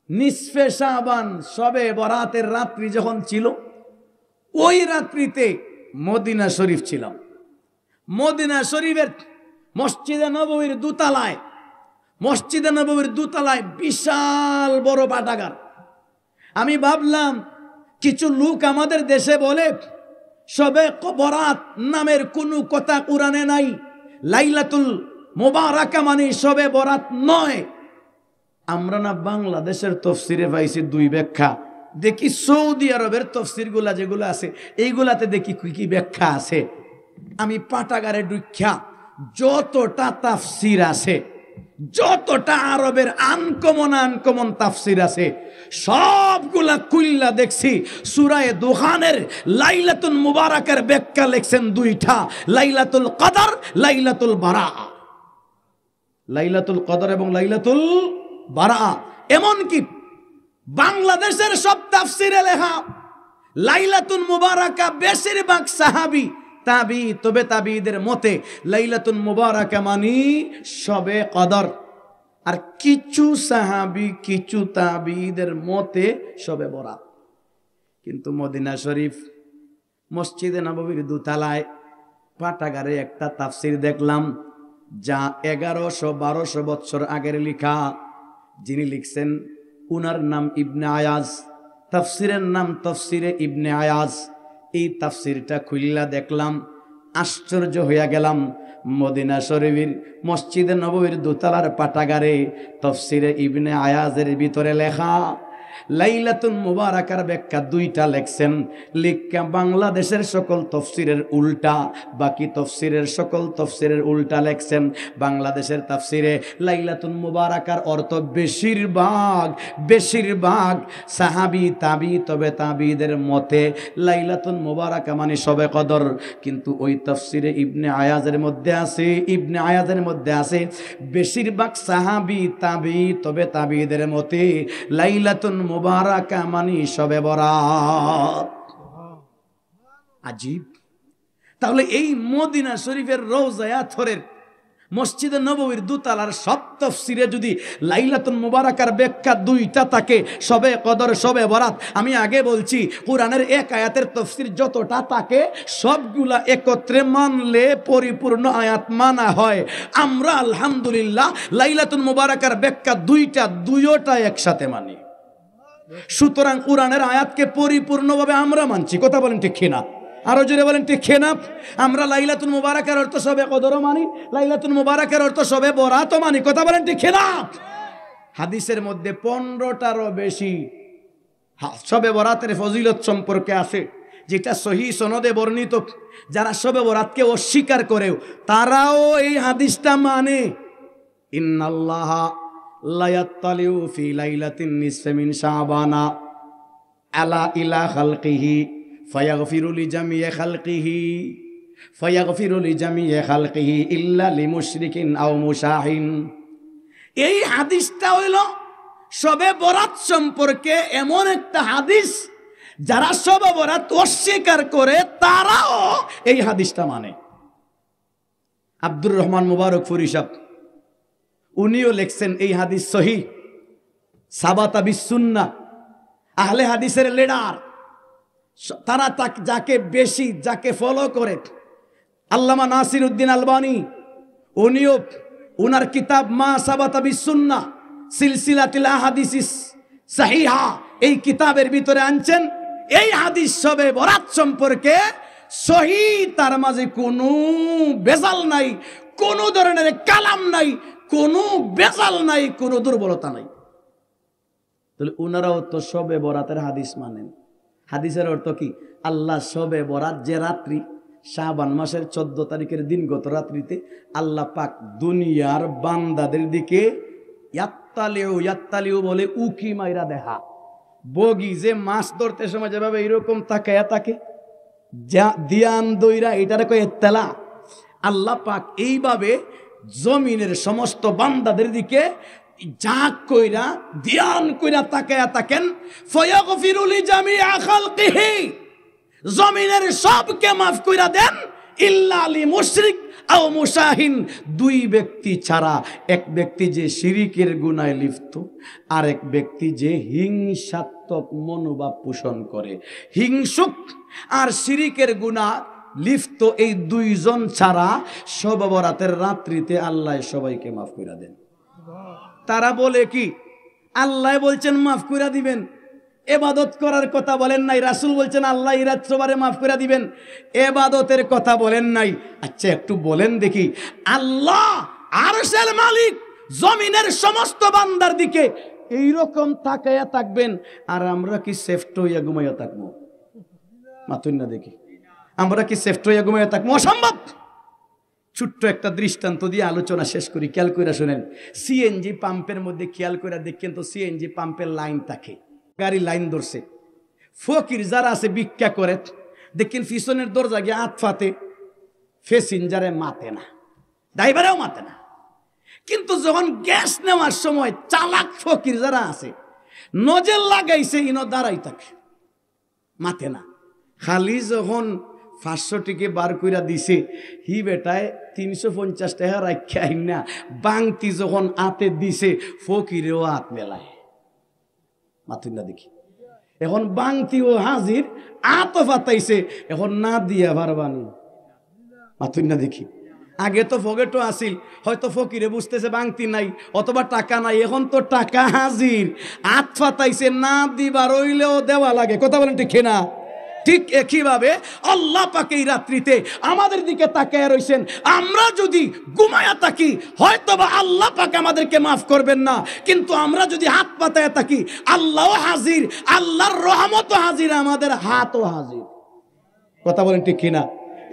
নিসফে শাবান শবে বরাতের রাত্রি যখন ছিল, ওই রাত্রিতে মদিনা শরীফ ছিলাম। মদিনা শরীফের মসজিদে নববীর দোতলায় বিশাল বড় পাঠাগার। আমি ভাবলাম কিছু লোক আমাদের দেশে বলে শবে বরাত নামের কোনো কথা কোরআনে নাই, লাইলাতুল মুবারাকা মানে শবে বরাত নয়। আমরা না বাংলাদেশের তফসিরে পাইছি দুই ব্যাখ্যা, দেখি সৌদি আরবের তফসির গুলা যেগুলো আছে এইগুলাতে দেখি কি কি ব্যাখ্যা আছে। আমি পাঠাগারে ঢুকিয়া যতটা তাফসির আছে, যতটা আরবের আনকমন তাফসির আছে সবগুলা কুল্লা দেখছি সূরায়ে দুখানের লাইলাতুল মুবারাকার ব্যাখ্যা লিখছেন দুইটা, লাইলাতুল কদর, লাইলাতুল বারা। লাইলাতুল কদর এবং লাইলাতুল বারা। এমনকি বাংলাদেশের সব তাফসিরে লেখা লাইলাতুল মুবারাকা বেশিরভাগ সাহাবী তাবি তবে তাবিদের মতে লাইলাতুল মুবারাকা মানি শবে কদর, আর কিছু সাহাবী কিছু তাবিদের মতে শবে বরাত। কিন্তু মদিনা শরীফ মসজিদে নববীর দোতলায় পাঠাগারে একটা তাফসির দেখলাম, যা 1100-1200 বছর আগের লেখা। যিনি লিখছেন উনার নাম ইবনে আয়াজ, তাফসিরের নাম তাফসিরে ইবনে আয়াজ। এই তাফসিরটা খুললা দেখলাম, আশ্চর্য হইয়া গেলাম। মদিনা শরীফের মসজিদে নববীর দোতলার পাঠাগারে তাফসিরে ইবনে আয়াজের ভিতরে লেখা লাইলাতুল মুবারাকার ব্যাখ্যা দুইটা লেখছেন। লিখা বাংলাদেশের সকল তফসিরের উল্টা, বাকি তফসিরের সকল তফসিরের উল্টা লেখছেন। বাংলাদেশের তাফসিরে লাইলাতুল মুবারাকার অর্থ বেশিরভাগ সাহাবী তাবি তবে তাবিদের মতে লাইলাতুল মুবারাকা মানে শবে কদর। কিন্তু ওই তফসিরে ইবনে আয়াজের মধ্যে আছে বেশিরভাগ সাহাবী তাবি তবে তাবিদের মতে লাইলাতুল মুবারাকা মানি শবে বরাত। আজীব। তাহলে এই মদিনা শরীফের রওজায়ে আতহরের মসজিদে নববীর দোতলার সব তাফসিরে যদি লাইলাতুল মুবারাকার ব্যাখ্যা দুইটা থাকে, শবে কদর শবে বরাত, আমি আগে বলছি কোরআনের এক আয়াতের তাফসির যতটা থাকে সবগুলা একত্রে মানলে পরিপূর্ণ আয়াত মানা হয়। আমরা আলহামদুলিল্লাহ লাইলাতুল মুবারাকার ব্যাখ্যা দুইটা একসাথে মানি। সুতরাং কোরআনের আয়াতকে পরিপূর্ণভাবে আমরা মানছি। কথা বলেন ঠিক কিনা? আরো জোরে বলেন ঠিক কিনা? আমরা লাইলাতুল মুবারাকার অর্থ শবে কদরও মানি, লাইলাতুল মুবারাকার অর্থ শবে বরাতও মানি। কথা বলেন ঠিক কিনা? হাদিসের মধ্যে 15টারও বেশি শবে বরাতের ফজিলত সম্পর্কে আছে, যেটা সহিহ সনদে বর্ণিত। যারা শবে বরাতকে অস্বীকার করেও তারাও এই হাদিসটা মানে। ইন্নাল্লাহা লা ইয়াত্তালিউ ফি লাইলাতিন নিসফি মিন শাবানা আলা ইলা খালকিহি ফায়াগফিরু লিজামিই খালকিহি ইল্লা লিমুশরিকিন আও মুশাহিন। এই হাদিসটা হইল শবে বরাত সম্পর্কে এমন একটা হাদিস, যারা শবে বরাত অস্বীকার করে তারাও এই হাদিসটা মানে। আব্দুর রহমান মুবারকপুরী সাহেব উনিও লিখছেন এই হাদিস সহিহ, সাবাতা বিসুন্নাহ, আহলে হাদিসের লিডার। তারা যাকে ফলো করে আল্লামা নাসিরউদ্দিন আলবানী উনিও উনার কিতাব মা সাবাতা বিসুন্নাহ সিলসিলাতুল আহাদিস সাহিহা এই কিতাবের ভিতরে আনছেন এই হাদিস শবে বরাত সম্পর্কে সহিহ। তার মাঝে কোনো বেজাল নাই, কোনো ধরনের কালাম নাই, কোনো বেজাল নাই, কোনো দুর্বলতা নাই। তাহলে ওনারাও তো শবে বরাতের হাদিস মানেন। হাদিসের অর্থ কি? আল্লাহ শবে বরাত যে রাত্রি, শাবান মাসের 14 তারিখের দিনগত রাত্রিতে আল্লাহ পাক দুনিয়ার বান্দাদের দিকে ইয়াত্তালিউ বলে উকি মাইরা দেখা। বগি যে মাছ ধরতে সময় যেভাবে এরকম তাকায়া থাকে দিয়ান দইরা, এটারে কয় ইত্তালা। আল্লাহ পাক এইভাবে জমিনের সমস্ত বান্দাদের দিকে জাগ কইরা ধ্যান কইরা তাকায়া থাকেন। ফায়াগফিরু লিজামিই খালকিহি, জমিনের সবকে মাফ কইরা দেন, ইল্লা লিমুশরিক আও মুশাহিন, দুই ব্যক্তি ছাড়া, এক ব্যক্তি যে শিরিকের গুনায় লিপ্ত, আর এক ব্যক্তি যে হিংসাত্মক মনোভাব পোষণ করে, হিংসুক আর শিরিকের গুনাহ লিপ্ত, এই দুইজন ছাড়া শব বরাতের রাত্রিতে আল্লাহ সবাইকে মাফ করে দেন। তারা বলে কি আল্লাহ বলছেন মাফ করে দিবেন, এবাদত করার কথা বলেন নাই। রাসূল বলছেন আল্লাহ এই রাত্রবারে মাফ করে দিবেন, এবাদতের কথা বলেন নাই। আচ্ছা একটু বলেন দেখি, আল্লাহ আরশের মালিক জমিনের সমস্ত বান্দার দিকে এইরকম তাকায়া থাকবেন, আর আমরা কি সেফট হইয়া ঘুমাইয়া থাকবো? মাতুন না দেখি, আমরা কি সেফট হইয়া ঘুমাইয়া থাকবো? অসম্ভব। ছোট্ট একটা দৃষ্টান্ত দিয়ে আলোচনা শেষ করি, খেয়াল করে শোনেন। সিএনজি পাম্পের মধ্যে খেয়াল করে দেখেন তো, সিএনজি পাম্পের লাইন থাকে, গাড়ি লাইন ধরছে, ফকির যারা আছে ভিক্ষা করে, দেখেন পিছনের দরজা গিয়ে হাত ফাতে, প্যাসেঞ্জারে মাতে না, ড্রাইভারেও মাতে না। কিন্তু যখন গ্যাস নেওয়ার সময় চালাক ফকির যারা আছে, নজর লাগাইছে, ইনো দাঁড়াই থাকে, মাতে না। খালি যখন 500 টিকে বার কইরা দিছে, হি বেটায় 350 টাকা রাখা না, বাংতি যখন আতে দিছে, ফকিরেও হাত মেলায়, মাতুন না দেখি। এখন বাংতিও হাজির, আতো ফাতাইছে, এখন না দিয়া পারবানি, মাতুন না দেখি। আগে তো ফকেটও আসিল, হয়তো ফকিরে বুঝতেছে বাংতি নাই অথবা টাকা নাই, এখন তো টাকা হাজির, হাত ফাতাইছে, না দিবার রইলেও দেওয়া লাগে। কথা বলেন ঠিক না? ঠিক একইভাবে আল্লাহ পাক এই রাত্রিতে আমাদের দিকে তাকায় রইছেন। আমরা যদি ঘুমায়া থাকি, হয়তোবা আল্লাহ পাক আমাদেরকে মাফ করবেন না, কিন্তু আমরা যদি হাত পাতায় থাকি, আল্লাহও হাজির, আল্লাহর রহমতও হাজির, আমাদের হাতও হাজির। কথা বলেন ঠিক কিনা?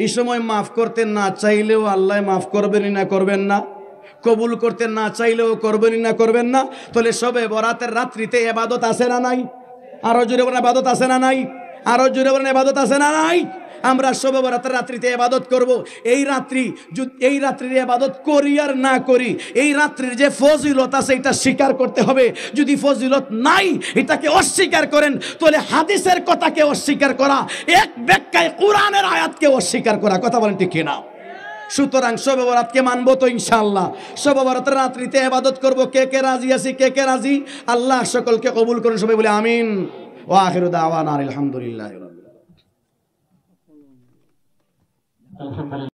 এই সময় মাফ করতে না চাইলেও আল্লাহ মাফ করবেনই না, করবেন না? কবুল করতে না চাইলেও করবেনই না, করবেন না? তাহলে শবে বরাতের রাত্রিতে ইবাদত আছে না নাই? আরো জোরে বলেন ইবাদত আছে না নাই? আরো জোরে বলেন ইবাদত আছে না নাই? আমরা শবে বরাতের রাত্রিতে ইবাদত করব। এই রাত্রির ইবাদত করি আর না করি, এই রাত্রির যে ফজিলত আছে এটা স্বীকার করতে হবে। যদি ফজিলত নাই, এটাকে অস্বীকার করেন, তাহলে হাদিসের কথাকে অস্বীকার করা, এক ব্যাখ্যায় কোরআনের আয়াতকে অস্বীকার করা। কথা বলেন ঠিক কিনা? সুতরাং শবে বরাতকে মানবো তো ইনশাআল্লাহ। শবে বরাতের রাত্রিতে ইবাদত করব। কে কে রাজি আছি? কে কে রাজি? আল্লাহ সকলকে কবুল করুন, সবাই বলে আমিন। ওয়া আখিরু দাওয়ানা আলহামদুলিল্লাহি রাব্বিল আলামিন।